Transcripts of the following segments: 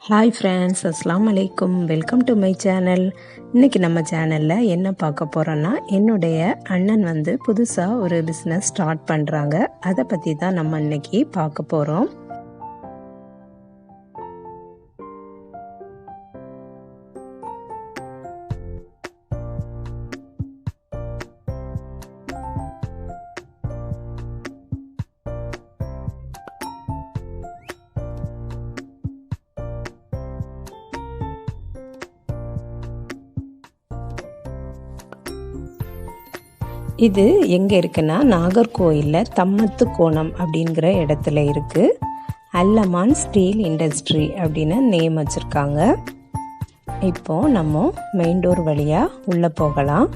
Hi friends, அஸ்ஸலாமு அலைக்கும். Welcome to my channel. இன்றைக்கி நம்ம சேனலில் என்ன பார்க்க போகிறோன்னா, என்னுடைய அண்ணன் புதுசாக ஒரு பிஸ்னஸ் ஸ்டார்ட் பண்ணுறாங்க. அதை பற்றி தான் நம்ம இன்றைக்கி பார்க்க போகிறோம். இது எங்கே இருக்குன்னா, நாகர்கோயிலில் தம்மத்து கோணம் அப்படிங்கிற இடத்துல இருக்குது. அமன் ஸ்டீல் இண்டஸ்ட்ரி அப்படின்னு நேம் வச்சுருக்காங்க. இப்போது நம்ம மெயின் டோர் வழியாக உள்ளே போகலாம்.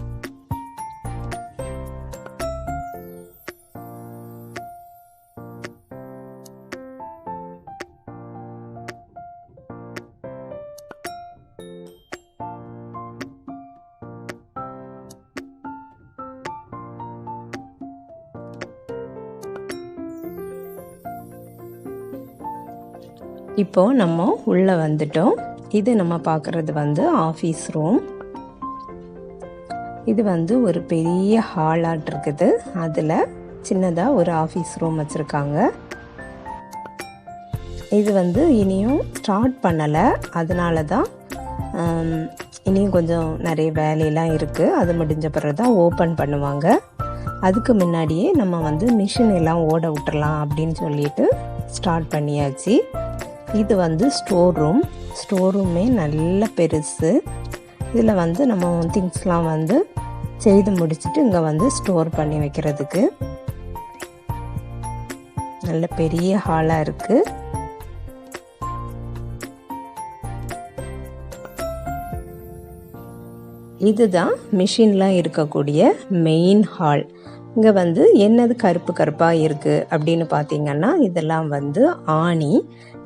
இப்போ நம்ம உள்ளே வந்துட்டோம். இது நம்ம பார்க்குறது ஆஃபீஸ் ரூம். இது ஒரு பெரிய ஹாலாட் இருக்குது. அதில் சின்னதாக ஒரு ஆஃபீஸ் ரூம் வச்சுருக்காங்க. இது இனியும் ஸ்டார்ட் பண்ணலை, அதனால தான் இனியும் கொஞ்சம் நிறைய வேலையெல்லாம் இருக்குது. அது முடிஞ்ச பிறகு தான் ஓப்பன் பண்ணுவாங்க. அதுக்கு முன்னாடியே நம்ம மிஷின் எல்லாம் ஓட விட்டுறலாம் அப்படின்னு சொல்லிட்டு ஸ்டார்ட் பண்ணியாச்சு. இது ஸ்டோர் ரூம். ஸ்டோர் ரூமே நல்ல பெருசு. இதில் நம்ம திங்ஸ்லாம் செய்து முடிச்சுட்டு இங்கே ஸ்டோர் பண்ணி வைக்கிறதுக்கு நல்ல பெரிய ஹாலாக இருக்குது. இதுதான் மிஷின்லாம் இருக்கக்கூடிய மெயின் ஹால். இங்கே என்னது கருப்பு கருப்பாக இருக்குது அப்படின்னு பார்த்தீங்கன்னா, இதெல்லாம் ஆணி.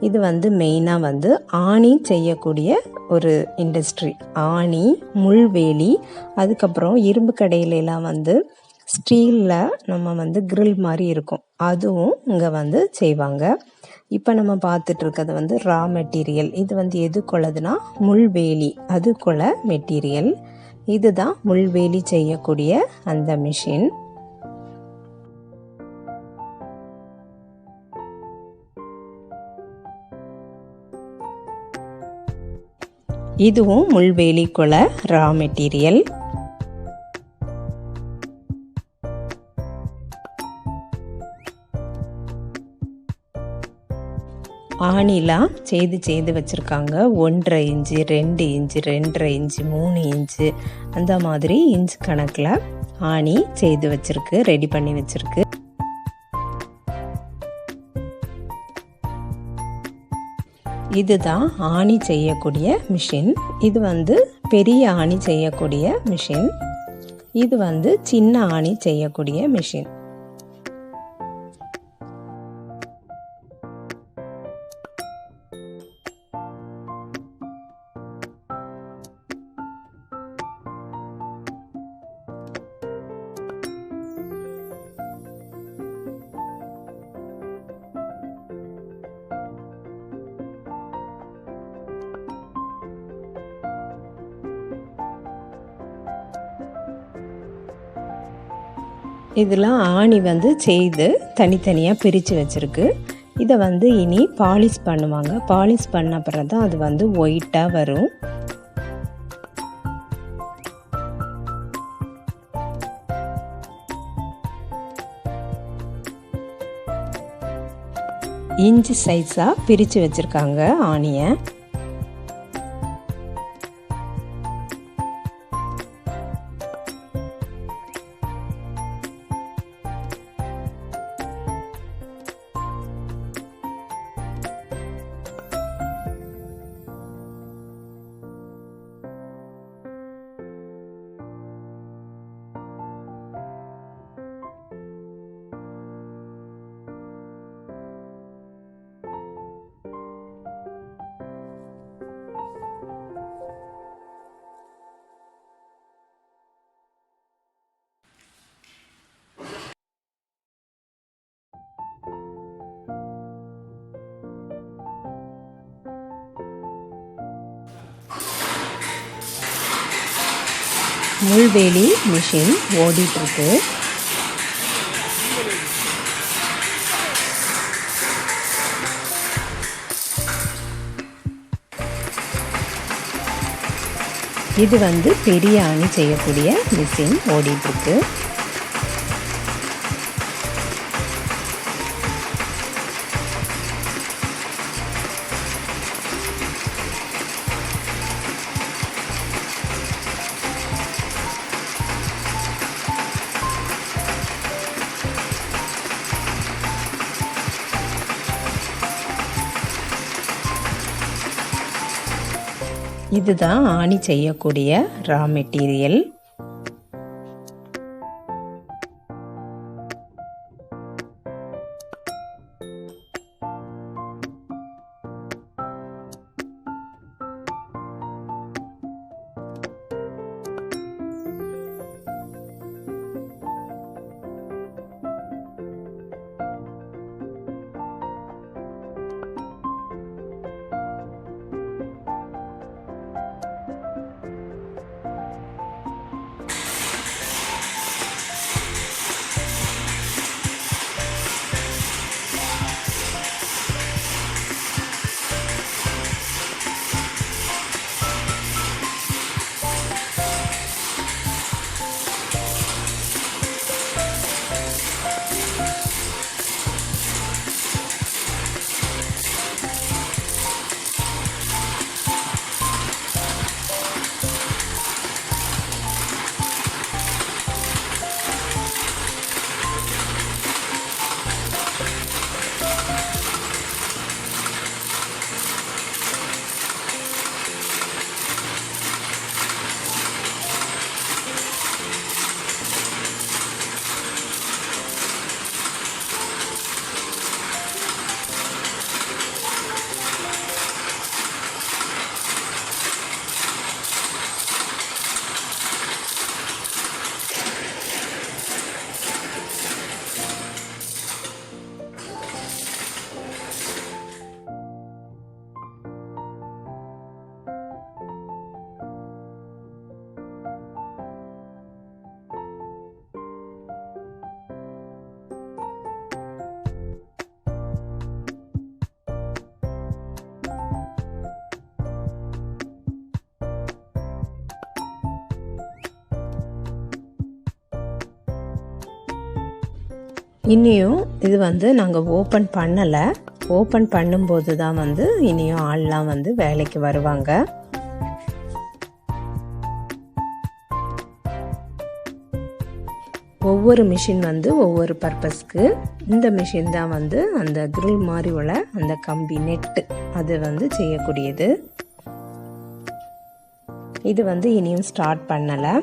இது மெயினாக ஆணி செய்யக்கூடிய ஒரு இண்டஸ்ட்ரி. ஆணி, முள்வேலி, அதுக்கப்புறம் இரும்பு கடையிலலாம் ஸ்டீலில் நம்ம கிரில் மாதிரி இருக்கும், அதுவும் இங்கே செய்வாங்க. இப்போ நம்ம பார்த்துட்டு இருக்கிறது ரா மெட்டீரியல். இது எதுக்குள்ளதுன்னா முள்வேலி, அதுக்குள்ள மெட்டீரியல். இதுதான் முள்வேலி செய்யக்கூடிய அந்த மிஷின். இதுவும் முள்வேலிக்குள்ள ரா மெட்டீரியல். ஆணிலாம் செய்து வச்சுருக்காங்க. 1.5 இன்ச்சு, 2 இன்ச்சு, 2.5 இன்ச்சு, 3 இன்ச்சு, அந்த மாதிரி இன்ச் கணக்கில் ஆணி செய்து வச்சுருக்கு, ரெடி பண்ணி வச்சுருக்கு. இதுதான் ஆணி செய்யக்கூடிய மிஷின். இது பெரிய ஆணி செய்யக்கூடிய மிஷின். இது சின்ன ஆணி செய்யக்கூடிய மிஷின். இதெல்லாம் ஆணி செய்து தனித்தனியாக பிரித்து வச்சுருக்கு. இதை இனி பாலிஷ் பண்ணுவாங்க. பாலிஷ் பண்ண பிறகு தான் அது ஒயிட்டாக வரும். இன்ச்சு சைஸாக பிரித்து வச்சுருக்காங்க ஆணியை. முள்வேலி மிஷின் ஓடிட்டுருக்கு. இது வந்து பெரிய ஆணி செய்யக்கூடிய மிஷின் ஓடிட்டுருக்கு. இதுதான் ஆணி செய்யக்கூடிய ரா மெட்டீரியல். இனியும் இது வந்து நாங்கள் ஓப்பன் பண்ணலை. ஓப்பன் பண்ணும்போது தான் வந்து இனியும் ஆள்லாம் வந்து வேலைக்கு வருவாங்க. ஒவ்வொரு மிஷின் வந்து ஒவ்வொரு பர்பஸ்க்கு. இந்த மிஷின் தான் வந்து அந்த கிரில் மாதிரி உள்ள அந்த கம்பி நெட்டு அது வந்து செய்யக்கூடியது. இது வந்து இனியும் ஸ்டார்ட் பண்ணலை.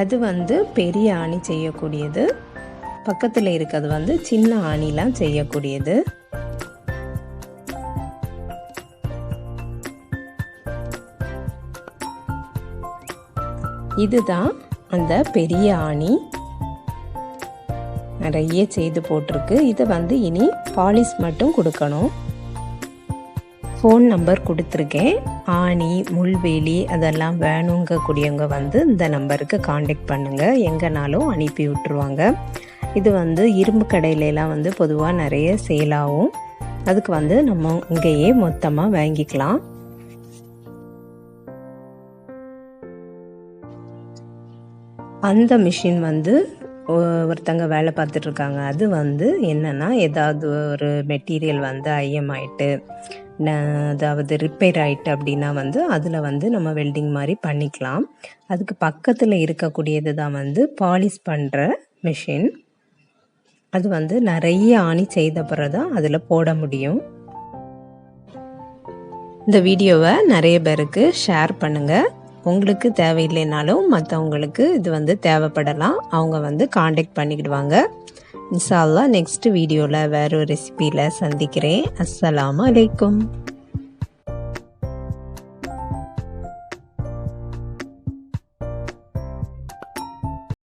அது வந்து பெரிய ஆணி செய்யக்கூடியது. பக்கத்தில் இருக்கிறது வந்து சின்ன ஆணிலாம் செய்யக்கூடியது. இதுதான் அந்த பெரிய ஆணி. நிறைய செய்து போட்டிருக்கு. இதை வந்து இனி பாலிஷ் மட்டும் கொடுக்கணும். ஃபோன் நம்பர் கொடுத்துருக்கேன். ஆணி முள்வேலி அதெல்லாம் வேணுங்கக்கூடியவங்க வந்து இந்த நம்பருக்கு காண்டாக்ட் பண்ணுங்கள். எங்கேனாலும் அனுப்பி விட்டுருவாங்க. இது வந்து இரும்பு கடையிலலாம் வந்து பொதுவாக நிறைய சேலாகும். அதுக்கு வந்து நம்ம இங்கேயே மொத்தமாக வாங்கிக்கலாம். அந்த மிஷின் வந்து ஒருத்தங்க வேலை பார்த்துட்ருக்காங்க. அது வந்து என்னென்னா ஏதாவது ஒரு மெட்டீரியல் வந்து ஐஎம் ஆகிட்டு அதாவது ரிப்பேர் ஆகிட்டு அப்படின்னா வந்து அதில் வந்து நம்ம வெல்டிங் மாதிரி பண்ணிக்கலாம். அதுக்கு பக்கத்தில் இருக்கக்கூடியது தான் வந்து பாலிஷ் பண்ணுற மிஷின். அது வந்து நிறைய ஆணி செய்த பிறகு தான் அதில் போட முடியும். இந்த வீடியோவை நிறைய பேருக்கு ஷேர் பண்ணுங்கள். உங்களுக்கு தேவையில்லைனாலும் மற்றவங்களுக்கு இது வந்து தேவைப்படலாம். அவங்க வந்து காண்டாக்ட் பண்ணிக்கிடுவாங்க. இன்ஷா அல்லாஹ் நெக்ஸ்ட் வீடியோவில் வேற ஒரு ரெசிபியில் சந்திக்கிறேன். அஸ்ஸலாமு அலைக்கும்.